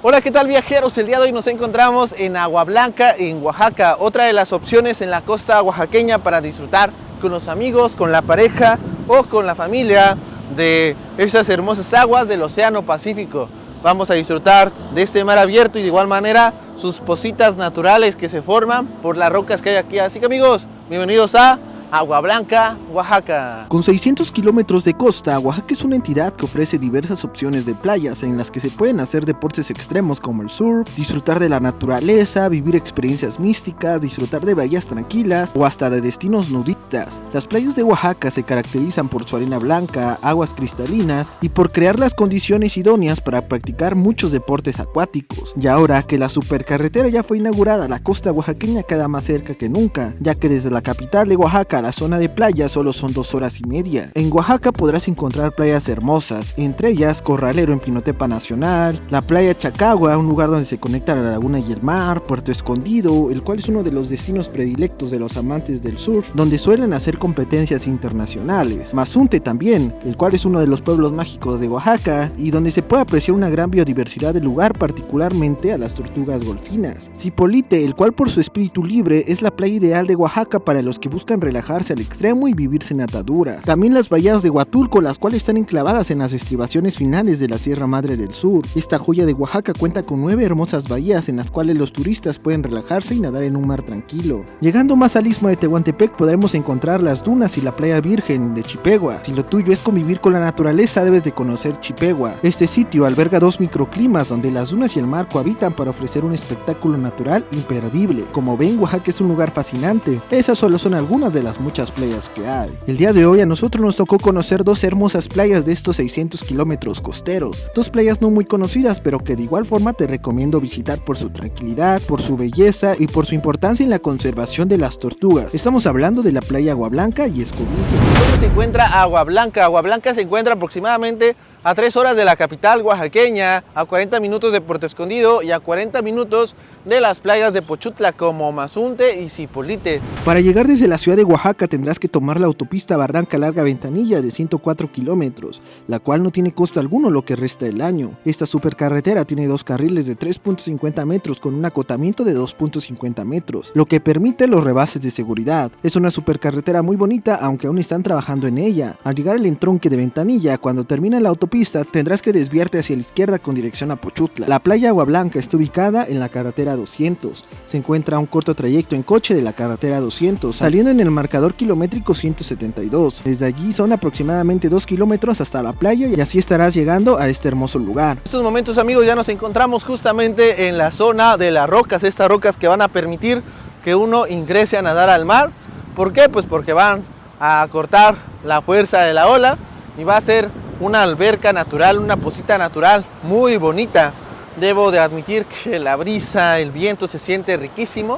Hola, ¿qué tal viajeros? El día de hoy nos encontramos en Agua Blanca, en Oaxaca, otra de las opciones en la costa oaxaqueña para disfrutar con los amigos, con la pareja o con la familia de estas hermosas aguas del Océano Pacífico. Vamos a disfrutar de este mar abierto y de igual manera sus pocitas naturales que se forman por las rocas que hay aquí. Así que amigos, bienvenidos a Agua Blanca, Oaxaca. Con 600 kilómetros de costa, Oaxaca es una entidad que ofrece diversas opciones de playas en las que se pueden hacer deportes extremos como el surf, disfrutar de la naturaleza, vivir experiencias místicas, disfrutar de bahías tranquilas o hasta de destinos nudistas. Las playas de Oaxaca se caracterizan por su arena blanca, aguas cristalinas y por crear las condiciones idóneas para practicar muchos deportes acuáticos. Y ahora que la supercarretera ya fue inaugurada, la costa oaxaqueña queda más cerca que nunca, ya que desde la capital de Oaxaca a la zona de playa solo son 2 horas y media. En Oaxaca podrás encontrar playas hermosas, entre ellas Corralero en Pinotepa Nacional, la playa Chacagua, un lugar donde se conecta la laguna y el mar, Puerto Escondido, el cual es uno de los destinos predilectos de los amantes del surf, donde suelen hacer competencias internacionales. Mazunte también, el cual es uno de los pueblos mágicos de Oaxaca y donde se puede apreciar una gran biodiversidad del lugar, particularmente a las tortugas golfinas. Zipolite, el cual por su espíritu libre es la playa ideal de Oaxaca para los que buscan relajarse al extremo y vivir sin ataduras. También las bahías de Huatulco, las cuales están enclavadas en las estribaciones finales de la Sierra Madre del Sur. Esta joya de Oaxaca cuenta con 9 hermosas bahías en las cuales los turistas pueden relajarse y nadar en un mar tranquilo. Llegando más al istmo de Tehuantepec podremos encontrar las dunas y la playa virgen de Chipegua. Si lo tuyo es convivir con la naturaleza, debes de conocer Chipegua. Este sitio alberga 2 microclimas donde las dunas y el mar cohabitan para ofrecer un espectáculo natural imperdible. Como ven, Oaxaca es un lugar fascinante. Esas solo son algunas de las muchas playas que hay. El día de hoy a nosotros nos tocó conocer 2 hermosas playas de estos 600 kilómetros costeros, 2 playas no muy conocidas pero que de igual forma te recomiendo visitar por su tranquilidad, por su belleza y por su importancia en la conservación de las tortugas. Estamos hablando de la playa Agua Blanca y Escobillo. ¿Dónde se encuentra Agua Blanca? Agua Blanca se encuentra aproximadamente a 3 horas de la capital oaxaqueña, a 40 minutos de Puerto Escondido y a 40 minutos de las playas de Pochutla como Mazunte y Zipolite. Para llegar desde la ciudad de Oaxaca tendrás que tomar la autopista Barranca Larga Ventanilla de 104 kilómetros, la cual no tiene costo alguno lo que resta del año. Esta supercarretera tiene 2 carriles de 3.50 metros con un acotamiento de 2.50 metros, lo que permite los rebases de seguridad. Es una supercarretera muy bonita, aunque aún están trabajando en ella. Al llegar al entronque de Ventanilla, cuando termina la autopista, tendrás que desviarte hacia la izquierda con dirección a Pochutla. La playa Agua Blanca está ubicada en la carretera 200. Se encuentra a un corto trayecto en coche de la carretera 200, saliendo en el marcador kilométrico 172. Desde allí son aproximadamente 2 kilómetros hasta la playa y así estarás llegando a este hermoso lugar. En estos momentos, amigos, ya nos encontramos justamente en la zona de las rocas, estas rocas que van a permitir que uno ingrese a nadar al mar. ¿Por qué? Pues porque van a cortar la fuerza de la ola y va a ser una alberca natural, una pocita natural muy bonita. Debo de admitir que la brisa, el viento se siente riquísimo.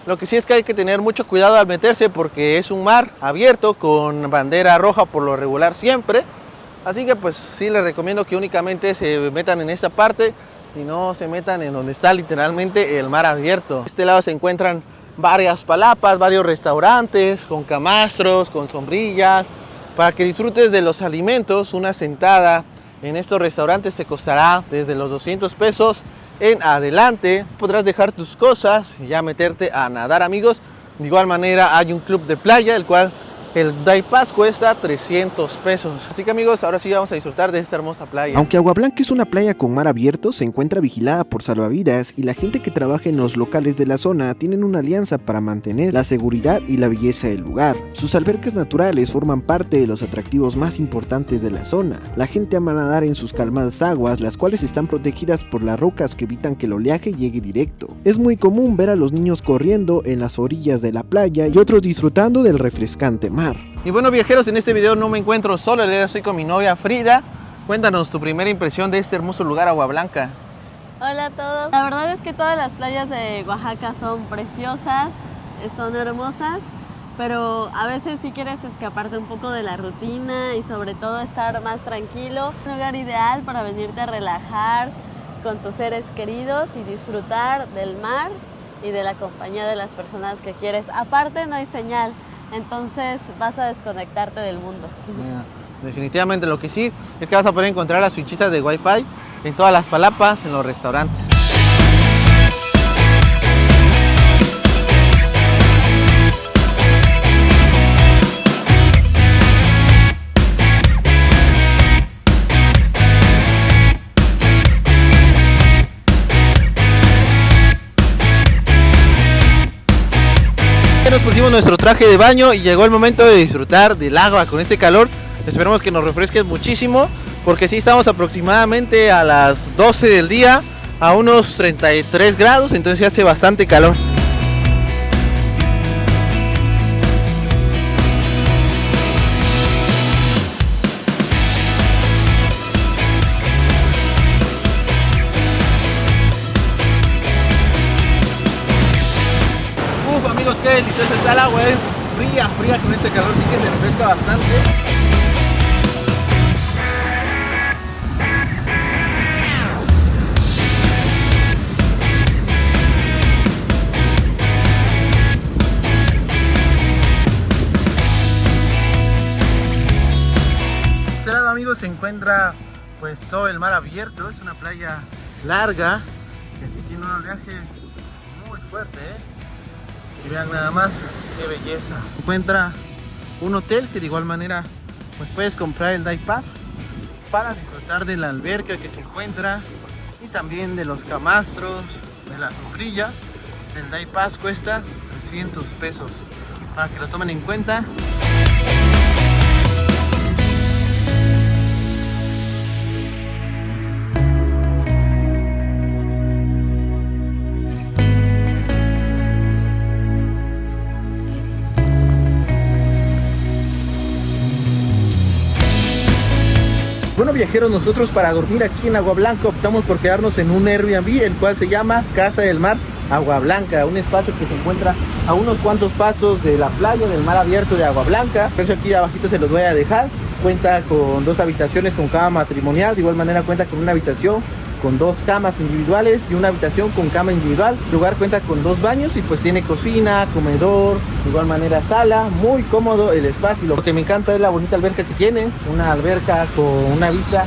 Lo que sí es que hay que tener mucho cuidado al meterse porque es un mar abierto con bandera roja por lo regular siempre. Así que pues sí les recomiendo que únicamente se metan en esta parte y no se metan en donde está literalmente el mar abierto. A este lado se encuentran varias palapas, varios restaurantes con camastros, con sombrillas. Para que disfrutes de los alimentos, una sentada en estos restaurantes te costará desde los 200 pesos en adelante. Podrás dejar tus cosas y ya meterte a nadar, amigos. De igual manera hay un club de playa, el cual el Day Pass cuesta 300 pesos. Así que amigos, ahora sí vamos a disfrutar de esta hermosa playa. Aunque Agua Blanca es una playa con mar abierto, se encuentra vigilada por salvavidas y la gente que trabaja en los locales de la zona tienen una alianza para mantener la seguridad y la belleza del lugar. Sus albercas naturales forman parte de los atractivos más importantes de la zona. La gente ama nadar en sus calmadas aguas, las cuales están protegidas por las rocas que evitan que el oleaje llegue directo. Es muy común ver a los niños corriendo en las orillas de la playa y otros disfrutando del refrescante mar. Y bueno, viajeros, en este video no me encuentro solo, estoy con mi novia Frida. Cuéntanos tu primera impresión de este hermoso lugar, Agua Blanca. Hola a todos. La verdad es que todas las playas de Oaxaca son preciosas, son hermosas, pero a veces sí quieres escaparte un poco de la rutina y sobre todo estar más tranquilo. Un lugar ideal para venirte a relajar con tus seres queridos y disfrutar del mar y de la compañía de las personas que quieres. Aparte no hay señal, entonces vas a desconectarte del mundo. Definitivamente lo que sí es que vas a poder encontrar las fichitas de Wi-Fi en todas las palapas, en los restaurantes. Nos pusimos nuestro traje de baño y llegó el momento de disfrutar del agua con este calor. Esperemos que nos refresque muchísimo, porque sí estamos aproximadamente a las 12 del día a unos 33 grados, entonces sí hace bastante calor. Amigos, qué deliciosa está el agua, fría con este calor, sí que se refresca bastante. De este lado, amigos, se encuentra pues todo el mar abierto. Es una playa larga que sí tiene un oleaje muy fuerte, Y vean nada más qué belleza. Encuentra un hotel que de igual manera pues puedes comprar el Day Pass para disfrutar de la alberca que se encuentra y también de los camastros, de las sombrillas. El Day Pass cuesta 300 pesos para que lo tomen en cuenta. Bueno, viajeros, nosotros para dormir aquí en Agua Blanca optamos por quedarnos en un Airbnb, el cual se llama Casa del Mar Agua Blanca, un espacio que se encuentra a unos cuantos pasos de la playa, del mar abierto de Agua Blanca. Por eso aquí abajito se los voy a dejar. Cuenta con 2 habitaciones con cama matrimonial, de igual manera cuenta con una habitación con 2 camas individuales y una habitación con cama individual. El lugar cuenta con 2 baños y pues tiene cocina, comedor, de igual manera sala. Muy cómodo el espacio. Lo que me encanta es la bonita alberca que tiene, una alberca con una vista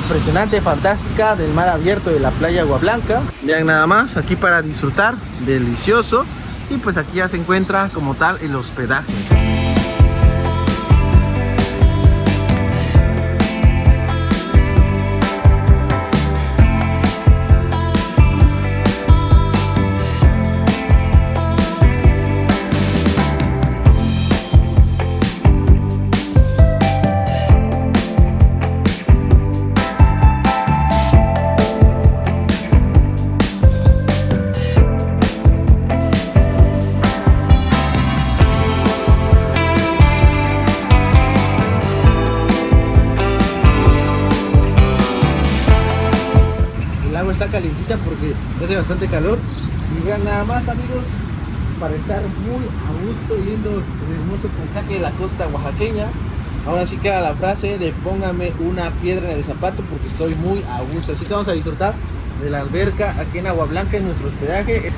impresionante, fantástica del mar abierto de la playa Agua Blanca. Vean nada más, aquí para disfrutar, delicioso. Y pues aquí ya se encuentra como tal el hospedaje. Está calientita porque hace bastante calor. Y vean nada más, amigos, para estar muy a gusto, viendo el hermoso paisaje de la costa oaxaqueña. Ahora sí queda la frase de póngame una piedra en el zapato porque estoy muy a gusto. Así que vamos a disfrutar de la alberca aquí en Agua Blanca, en nuestro hospedaje.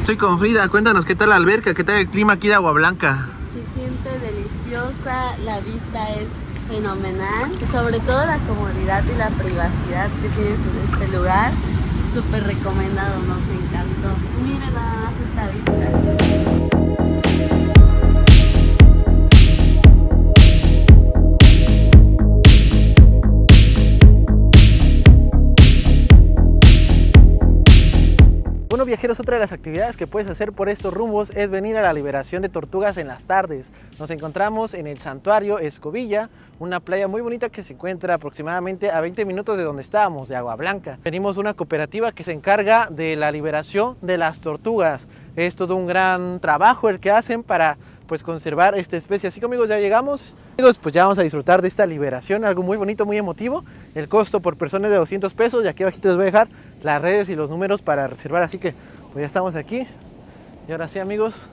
Estoy con Frida, cuéntanos qué tal la alberca, qué tal el clima aquí de Agua Blanca. Se siente deliciosa, la vista es fenomenal, y sobre todo la comodidad y la privacidad que tienes en este lugar, súper recomendado, nos encantó. Miren nada más esta vista. Bueno, viajeros, otra de las actividades que puedes hacer por estos rumbos es venir a la liberación de tortugas en las tardes. Nos encontramos en el santuario Escobilla, una playa muy bonita que se encuentra aproximadamente a 20 minutos de donde estábamos, de Agua Blanca. Tenemos una cooperativa que se encarga de la liberación de las tortugas. Es todo un gran trabajo el que hacen para pues conservar esta especie. Así que, amigos, ya llegamos. Amigos, pues ya vamos a disfrutar de esta liberación, algo muy bonito, muy emotivo. El costo por persona es de 200 pesos y aquí abajito les voy a dejar las redes y los números para reservar. Así que pues ya estamos aquí. Y ahora sí, amigos,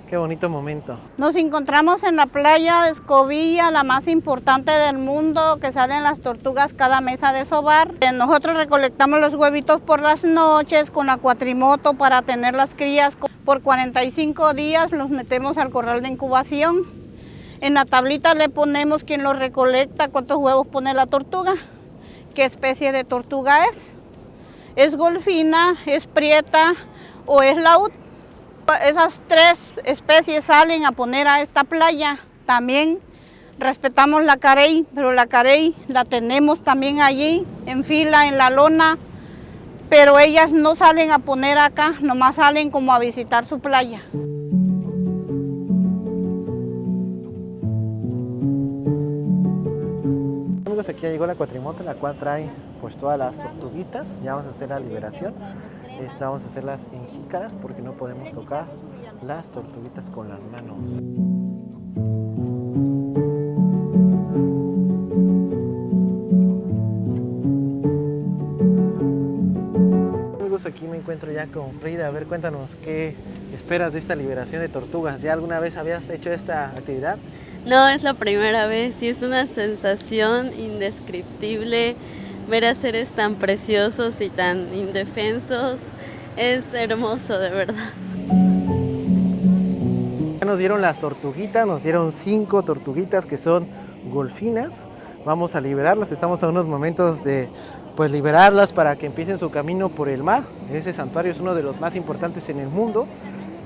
qué bonito momento. Nos encontramos en la playa de Escobilla, la más importante del mundo, que salen las tortugas cada mes a desovar. Nosotros recolectamos los huevitos por las noches con la cuatrimoto para tener las crías. Por 45 días los metemos al corral de incubación. En la tablita le ponemos quién los recolecta, cuántos huevos pone la tortuga, qué especie de tortuga es. ¿Es golfina, es prieta o es laúd? Esas 3 especies salen a poner a esta playa. También respetamos la carey, pero la carey la tenemos también allí en fila en la lona, pero ellas no salen a poner acá, nomás salen como a visitar su playa. Amigos, aquí ya llegó la cuatrimoto, la cual trae pues todas las tortuguitas. Ya vamos a hacer la liberación. Vamos a hacerlas en jícaras porque no podemos tocar las tortuguitas con las manos. Amigos, aquí me encuentro ya con Frida. A ver, cuéntanos qué esperas de esta liberación de tortugas. ¿Ya alguna vez habías hecho esta actividad? No, es la primera vez y es una sensación indescriptible ver a seres tan preciosos y tan indefensos. Es hermoso, de verdad. Ya nos dieron las tortuguitas, nos dieron 5 tortuguitas que son golfinas. Vamos a liberarlas, estamos a unos momentos de pues liberarlas para que empiecen su camino por el mar. Ese santuario es uno de los más importantes en el mundo.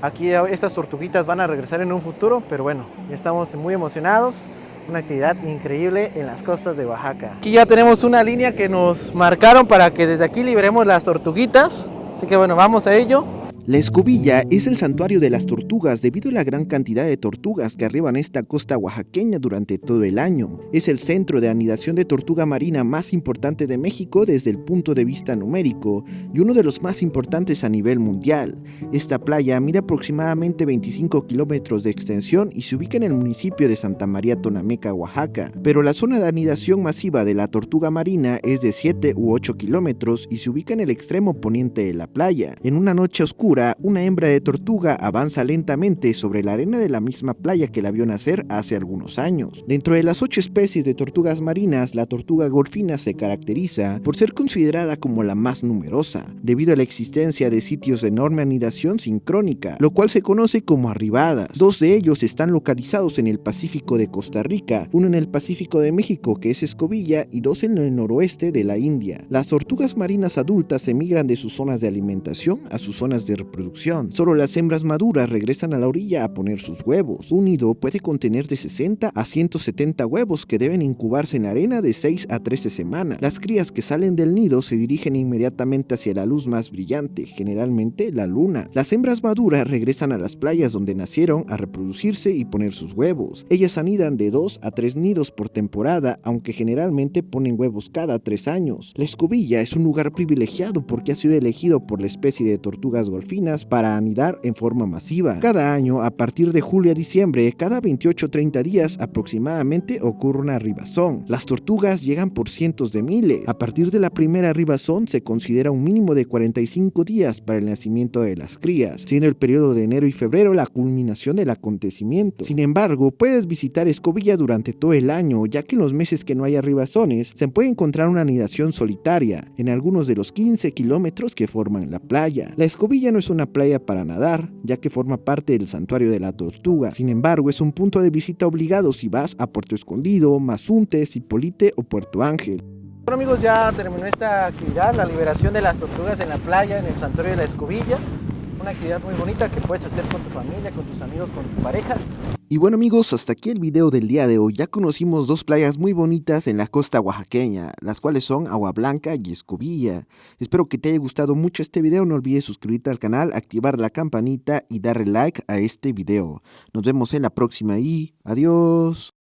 Aquí estas tortuguitas van a regresar en un futuro, pero bueno, ya estamos muy emocionados. Una actividad increíble en las costas de Oaxaca. Aquí ya tenemos una línea que nos marcaron para que desde aquí liberemos las tortuguitas. Así que bueno, vamos a ello. La Escobilla es el santuario de las tortugas debido a la gran cantidad de tortugas que arriban esta costa oaxaqueña durante todo el año. Es el centro de anidación de tortuga marina más importante de México desde el punto de vista numérico y uno de los más importantes a nivel mundial. Esta playa mide aproximadamente 25 kilómetros de extensión y se ubica en el municipio de Santa María Tonameca, Oaxaca. Pero la zona de anidación masiva de la tortuga marina es de 7 u 8 kilómetros y se ubica en el extremo poniente de la playa. En una noche oscura, una hembra de tortuga avanza lentamente sobre la arena de la misma playa que la vio nacer hace algunos años. Dentro de las 8 especies de tortugas marinas, la tortuga golfina se caracteriza por ser considerada como la más numerosa, debido a la existencia de sitios de enorme anidación sincrónica, lo cual se conoce como arribadas. 2 de ellos están localizados en el Pacífico de Costa Rica, uno en el Pacífico de México, que es Escobilla, y 2 en el noroeste de la India. Las tortugas marinas adultas emigran de sus zonas de alimentación a sus zonas de reproducción. Solo las hembras maduras regresan a la orilla a poner sus huevos. Un nido puede contener de 60 a 170 huevos que deben incubarse en la arena de 6 a 13 semanas. Las crías que salen del nido se dirigen inmediatamente hacia la luz más brillante, generalmente la luna. Las hembras maduras regresan a las playas donde nacieron a reproducirse y poner sus huevos. Ellas anidan de 2 a 3 nidos por temporada, aunque generalmente ponen huevos cada 3 años. La Escobilla es un lugar privilegiado porque ha sido elegido por la especie de tortugas golfinas para anidar en forma masiva. Cada año, a partir de julio a diciembre, cada 28-30 días aproximadamente ocurre una arribazón. Las tortugas llegan por cientos de miles. A partir de la primera arribazón se considera un mínimo de 45 días para el nacimiento de las crías, siendo el periodo de enero y febrero la culminación del acontecimiento. Sin embargo, puedes visitar Escobilla durante todo el año, ya que en los meses que no hay arribazones se puede encontrar una anidación solitaria en algunos de los 15 kilómetros que forman la playa. La Escobilla no es una playa para nadar, ya que forma parte del santuario de la tortuga. Sin embargo, es un punto de visita obligado si vas a Puerto Escondido, Mazunte, Zipolite o Puerto Ángel. Bueno amigos, ya terminó esta actividad, la liberación de las tortugas en la playa, en el santuario de la Escobilla. Una actividad muy bonita que puedes hacer con tu familia, con tus amigos, con tu pareja. Y bueno amigos, hasta aquí el video del día de hoy. Ya conocimos 2 playas muy bonitas en la costa oaxaqueña, las cuales son Agua Blanca y Escobilla. Espero que te haya gustado mucho este video. No olvides suscribirte al canal, activar la campanita y darle like a este video. Nos vemos en la próxima y adiós.